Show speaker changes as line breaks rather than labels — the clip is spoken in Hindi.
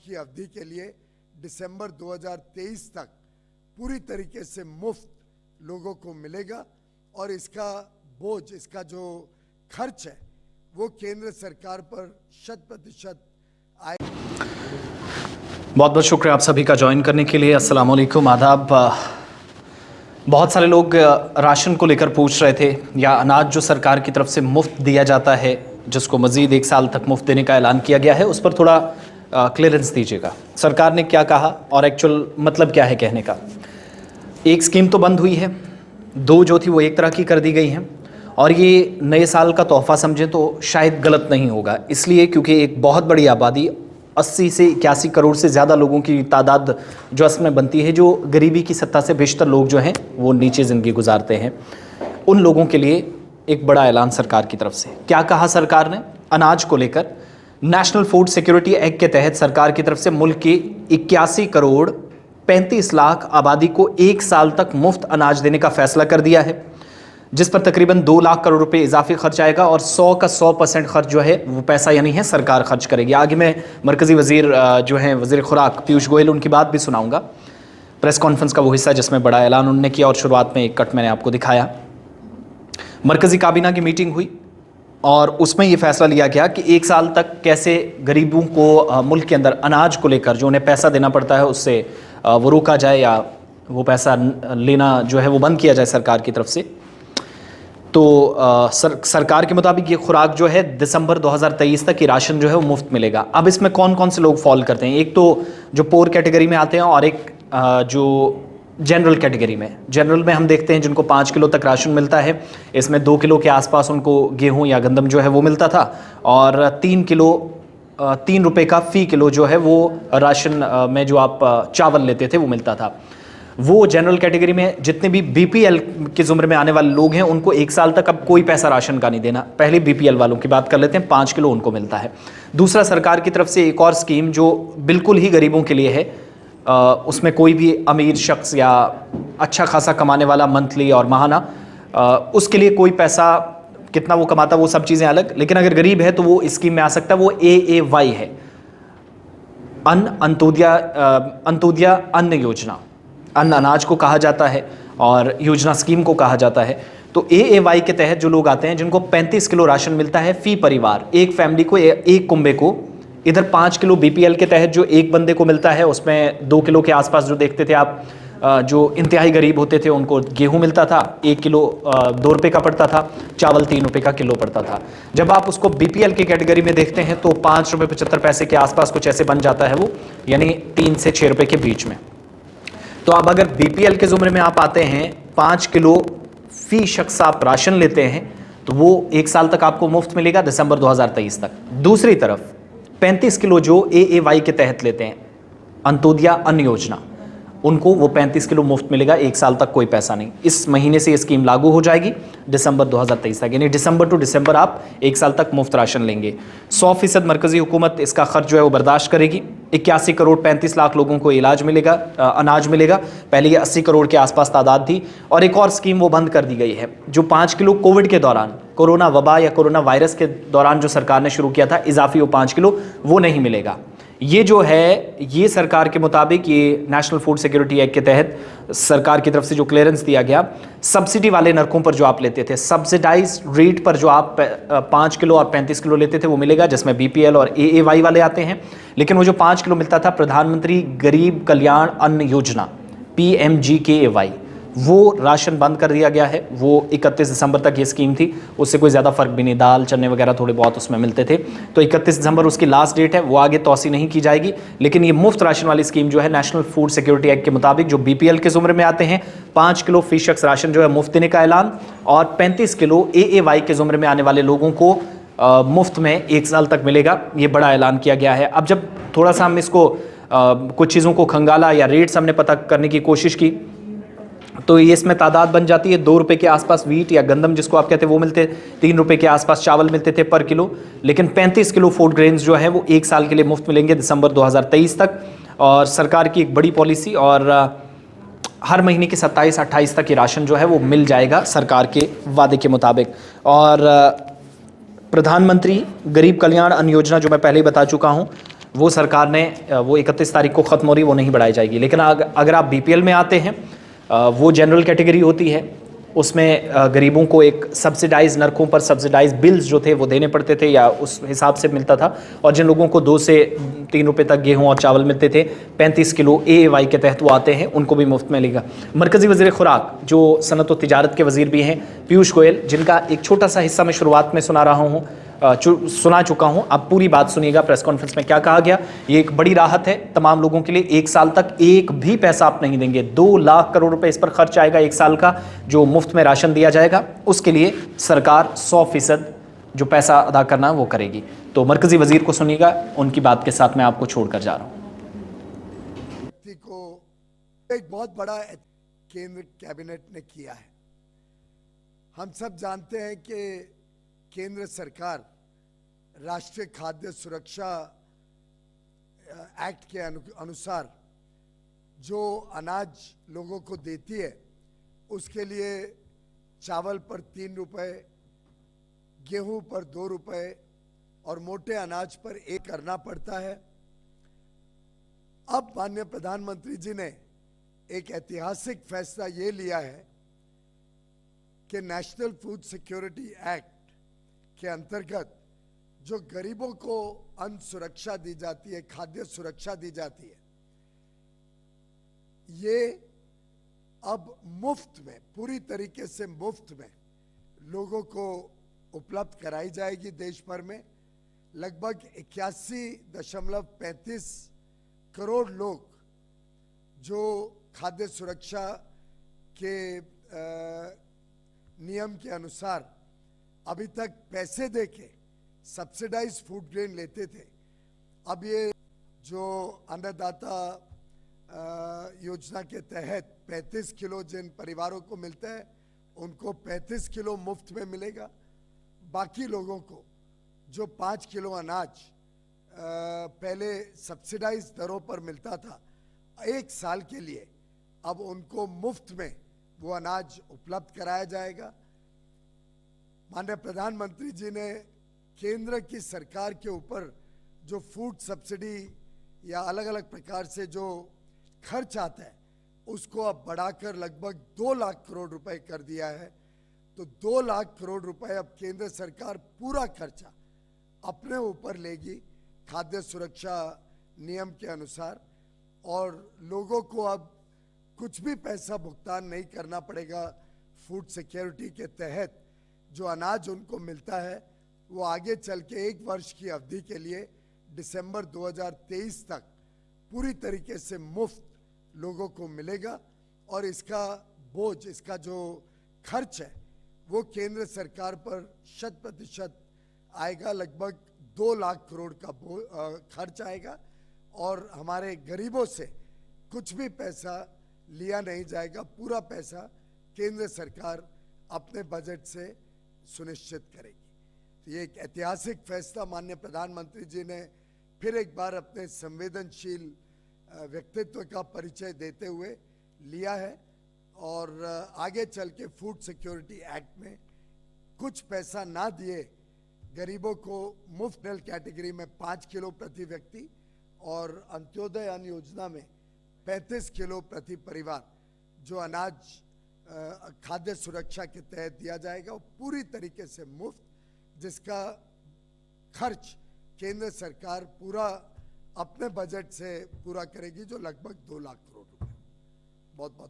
की अवधि के लिए दिसंबर 2023 तक पूरी तरीके से मुफ्त लोगों को मिलेगा और इसका बोझ, इसका जो खर्च है वो केंद्र सरकार पर 100% आए।
बहुत बहुत शुक्रिया आप सभी का ज्वाइन करने के लिए। अस्सलाम वालेकुम, आदाब। बहुत सारे लोग राशन को लेकर पूछ रहे थे या अनाज जो सरकार की तरफ से मुफ्त दिया जाता है, जिसको मज़ीद 1 साल तक मुफ्त देने का ऐलान किया गया है, उस पर थोड़ा क्लियरेंस दीजिएगा। सरकार ने क्या कहा और एक्चुअल मतलब क्या है कहने का। एक स्कीम तो बंद हुई है, 2 जो थी वो एक तरह की कर दी गई हैं और ये नए साल का तोहफ़ा समझें तो शायद गलत नहीं होगा, इसलिए क्योंकि एक बहुत बड़ी आबादी 80 से 81 करोड़ से ज़्यादा लोगों की तादाद जो असल में बनती है, जो गरीबी की सत्ता से बेशतर लोग जो हैं वो नीचे ज़िंदगी गुजारते हैं, उन लोगों के लिए एक बड़ा ऐलान सरकार की तरफ से। क्या कहा सरकार ने अनाज को लेकर? नेशनल फूड सिक्योरिटी एक्ट के तहत सरकार की तरफ से मुल्क की 81 करोड़ 35 लाख आबादी को 1 साल तक मुफ्त अनाज देने का फैसला कर दिया है, जिस पर तकरीबन 2 लाख करोड़ रुपए इजाफी खर्च आएगा और 100 का 100% खर्च जो है वो पैसा यानी है सरकार खर्च करेगी। आगे मैं मरकज़ी वज़ीर जो हैं वज़ीर खुराक पीयूष गोयल, उनकी बात भी सुनाऊंगा। प्रेस कॉन्फ्रेंस का वो हिस्सा जिसमें बड़ा ऐलान उन्होंने किया और शुरुआत में एक कट मैंने आपको दिखाया। मरकज़ी काबीना की मीटिंग हुई और उसमें ये फैसला लिया गया कि 1 साल तक कैसे गरीबों को मुल्क के अंदर अनाज को लेकर जो उन्हें पैसा देना पड़ता है उससे वो रोका जाए या वो पैसा लेना जो है वो बंद किया जाए सरकार की तरफ से। तो सरकार के मुताबिक ये खुराक जो है दिसंबर 2023 तक ये राशन जो है वो मुफ्त मिलेगा। अब इसमें कौन कौन से लोग फॉल करते हैं? एक तो जो पोर कैटेगरी में आते हैं और एक जो जनरल कैटेगरी में। जनरल में हम देखते हैं जिनको 5 किलो तक राशन मिलता है, इसमें 2 किलो के आसपास उनको गेहूं या गंदम जो है वो मिलता था और 3 रुपए का फ़ी किलो जो है वो राशन में जो आप चावल लेते थे वो मिलता था। वो जनरल कैटेगरी में जितने भी बीपीएल के ज़ुमरे में आने वाले लोग हैं उनको 1 साल तक अब कोई पैसा राशन का नहीं देना। पहले बीपीएल वालों की बात कर लेते हैं, 5 किलो उनको मिलता है। दूसरा, सरकार की तरफ से एक और स्कीम जो बिल्कुल ही गरीबों के लिए है, उसमें कोई भी अमीर शख्स या अच्छा खासा कमाने वाला मंथली और माहाना, उसके लिए कोई पैसा कितना वो कमाता वो सब चीज़ें अलग, लेकिन अगर गरीब है तो वो इस स्कीम में आ सकता है। वो AAY है, अंत्योदय अन्न योजना। अन्न अनाज को कहा जाता है और योजना स्कीम को कहा जाता है। तो AAY के तहत जो लोग आते हैं जिनको 35 किलो राशन मिलता है फी परिवार, एक फैमिली को, एक कुंबे को। इधर 5 किलो BPL के तहत जो एक बंदे को मिलता है उसमें 2 किलो के आसपास जो देखते थे आप, जो इंतहाई गरीब होते थे उनको गेहूं मिलता था, 1 किलो 2 रुपये का पड़ता था, चावल 3 रुपये का किलो पड़ता था। जब आप उसको BPL की कैटेगरी में देखते हैं तो 5 रुपये 75 पैसे के आसपास कुछ ऐसे बन जाता है वो, यानी 3 से 6 रुपये के बीच में। तो अब अगर BPL के ज़ुमरे में आप आते हैं, 5 किलो फी शख्स आप राशन लेते हैं तो वो 1 साल तक आपको मुफ्त मिलेगा, दिसंबर 2023 तक। दूसरी तरफ 35 किलो जो AAY के तहत लेते हैं, अंत्योदय अन्न योजना, उनको वो 35 किलो मुफ्त मिलेगा, 1 साल तक कोई पैसा नहीं। इस महीने से ये स्कीम लागू हो जाएगी दिसंबर 2023 तक, यानी दिसंबर टू दिसंबर आप 1 साल तक मुफ्त राशन लेंगे। 100% मरकज़ी हुकूमत इसका खर्च जो है वो बर्दाश्त करेगी। 81 करोड़ 35 लाख लोगों को इलाज मिलेगा, अनाज मिलेगा। पहले ये 80 करोड़ के आसपास तादाद थी। और एक और स्कीम वो बंद कर दी गई है, जो 5 किलो कोविड के दौरान, कोरोना वबा या कोरोना वायरस के दौरान जो सरकार ने शुरू किया था, इजाफी वो 5 किलो वो नहीं मिलेगा। ये जो है ये सरकार के मुताबिक, ये नेशनल फूड सिक्योरिटी एक्ट के तहत सरकार की तरफ से जो क्लियरेंस दिया गया, सब्सिडी वाले नरकों पर जो आप लेते थे, सब्सिडाइज रेट पर जो आप 5 किलो और 35 किलो लेते थे वो मिलेगा, जिसमें BPL और AAY वाले आते हैं। लेकिन वो जो 5 किलो मिलता था, प्रधानमंत्री गरीब कल्याण अन्न योजना PMGKAY, वो राशन बंद कर दिया गया है। वो 31 दिसंबर तक ये स्कीम थी, उससे कोई ज़्यादा फ़र्क भी नहीं, दाल चने वगैरह थोड़े बहुत उसमें मिलते थे। तो 31 दिसंबर उसकी लास्ट डेट है, वो आगे तोसी नहीं की जाएगी। लेकिन ये मुफ्त राशन वाली स्कीम जो है नेशनल फूड सिक्योरिटी एक्ट के मुताबिक, जो BPL के ज़ुमरे में आते हैं, 5 किलो फी शख्स राशन जो है मुफ्त देने का ऐलान, और 35 किलो AAY के ज़ुमरे में आने वाले लोगों को मुफ्त में 1 साल तक मिलेगा। ये बड़ा ऐलान किया गया है। अब जब थोड़ा सा हम इसको कुछ चीज़ों को खंगाला या रेट्स हमने पता करने की कोशिश की, तो ये इसमें तादाद बन जाती है 2 रुपये के आसपास वीट या गंदम जिसको आप कहते हैं वो मिलते, 3 रुपये के आसपास चावल मिलते थे पर किलो। लेकिन 35 किलो फूड ग्रेन्स जो है वो 1 साल के लिए मुफ्त मिलेंगे दिसंबर 2023 तक। और सरकार की एक बड़ी पॉलिसी, और हर महीने की 27-28 तक ये राशन जो है वो मिल जाएगा सरकार के वादे के मुताबिक। और प्रधानमंत्री गरीब कल्याण अन्न योजना जो मैं पहले ही बता चुका हूँ, वो सरकार ने वो 31 तारीख को ख़त्म हो रही, वो नहीं बढ़ाई जाएगी। लेकिन अगर आप बीपीएल में आते हैं, वो जनरल कैटेगरी होती है, उसमें गरीबों को एक सब्सिडाइज नरकों पर सब्सिडाइज बिल्स जो थे वो देने पड़ते थे, या उस हिसाब से मिलता था। और जिन लोगों को 2 से 3 रुपए तक गेहूं और चावल मिलते थे, 35 किलो AAY के तहत वो आते हैं, उनको भी मुफ्त मिलेगा। मरकज़ी वज़ीर खुराक जो सनत व तिजारत के वज़ीर भी हैं, पीयूष गोयल, जिनका एक छोटा सा हिस्सा मैं शुरुआत में सुना चुका हूं, अब पूरी बात सुनिएगा प्रेस कॉन्फ्रेंस में क्या कहा गया। ये एक बड़ी राहत है तमाम लोगों के लिए। 1 साल तक एक भी पैसा आप नहीं देंगे, 2 लाख करोड़ रुपए इस पर खर्च आएगा 1 साल का, जो मुफ्त में राशन दिया जाएगा। उसके लिए सरकार 100% जो पैसा अदा करना है वो करेगी। तो मरकजी वजीर को सुनिएगा, उनकी बात के साथ मैं आपको छोड़कर जा रहा हूं।
व्यक्ति को एक बहुत बड़ा केंद्र कैबिनेट ने किया है। हम सब जानते हैं कि केंद्र सरकार राष्ट्रीय खाद्य सुरक्षा एक्ट के अनुसार जो अनाज लोगों को देती है, उसके लिए चावल पर 3 रुपए, गेहूं पर 2 रुपए और मोटे अनाज पर 1 करना पड़ता है। अब माननीय प्रधानमंत्री जी ने एक ऐतिहासिक फैसला ये लिया है कि नेशनल फूड सिक्योरिटी एक्ट के अंतर्गत जो गरीबों को अन्न सुरक्षा दी जाती है, खाद्य सुरक्षा दी जाती है, ये अब मुफ्त में, पूरी तरीके से मुफ्त में लोगों को उपलब्ध कराई जाएगी। देश भर में लगभग 81.35 करोड़ लोग जो खाद्य सुरक्षा के नियम के अनुसार अभी तक पैसे देके सब्सिडाइज फूड ग्रेन लेते थे, अब ये जो अन्नदाता योजना के तहत 35 किलो जिन परिवारों को मिलता है, उनको 35 किलो मुफ्त में मिलेगा। बाकी लोगों को जो 5 किलो अनाज पहले सब्सिडाइज दरों पर मिलता था, 1 साल के लिए अब उनको मुफ्त में वो अनाज उपलब्ध कराया जाएगा। माननीय प्रधानमंत्री जी ने केंद्र की सरकार के ऊपर जो फूड सब्सिडी या अलग अलग प्रकार से जो खर्च आता है, उसको अब बढ़ाकर लगभग 2 लाख करोड़ रुपए कर दिया है। तो 2 लाख करोड़ रुपए अब केंद्र सरकार पूरा खर्चा अपने ऊपर लेगी खाद्य सुरक्षा नियम के अनुसार, और लोगों को अब कुछ भी पैसा भुगतान नहीं करना पड़ेगा। फूड सिक्योरिटी के तहत जो अनाज उनको मिलता है, वो आगे चल के 1 वर्ष की अवधि के लिए दिसंबर 2023 तक पूरी तरीके से मुफ्त लोगों को मिलेगा। और इसका बोझ, इसका जो खर्च है, वो केंद्र सरकार पर 100% आएगा। लगभग 2 लाख करोड़ का खर्च आएगा और हमारे गरीबों से कुछ भी पैसा लिया नहीं जाएगा। पूरा पैसा केंद्र सरकार अपने बजट से सुनिश्चित करेगी। तो ये एक ऐतिहासिक फैसला माननीय प्रधानमंत्री जी ने फिर एक बार अपने संवेदनशील व्यक्तित्व का परिचय देते हुए लिया है। और आगे चल के फूड सिक्योरिटी एक्ट में कुछ पैसा ना दिए गरीबों को मुफ्त कैटेगरी में 5 किलो प्रति व्यक्ति और अंत्योदय अन्न योजना में 35 किलो प्रति परिवार जो अनाज खाद्य सुरक्षा के तहत दिया जाएगा, वो पूरी तरीके से मुफ्त, जिसका खर्च केंद्र सरकार पूरा अपने बजट से पूरा करेगी, जो लगभग 2 लाख करोड़ रुपए। बहुत बहुत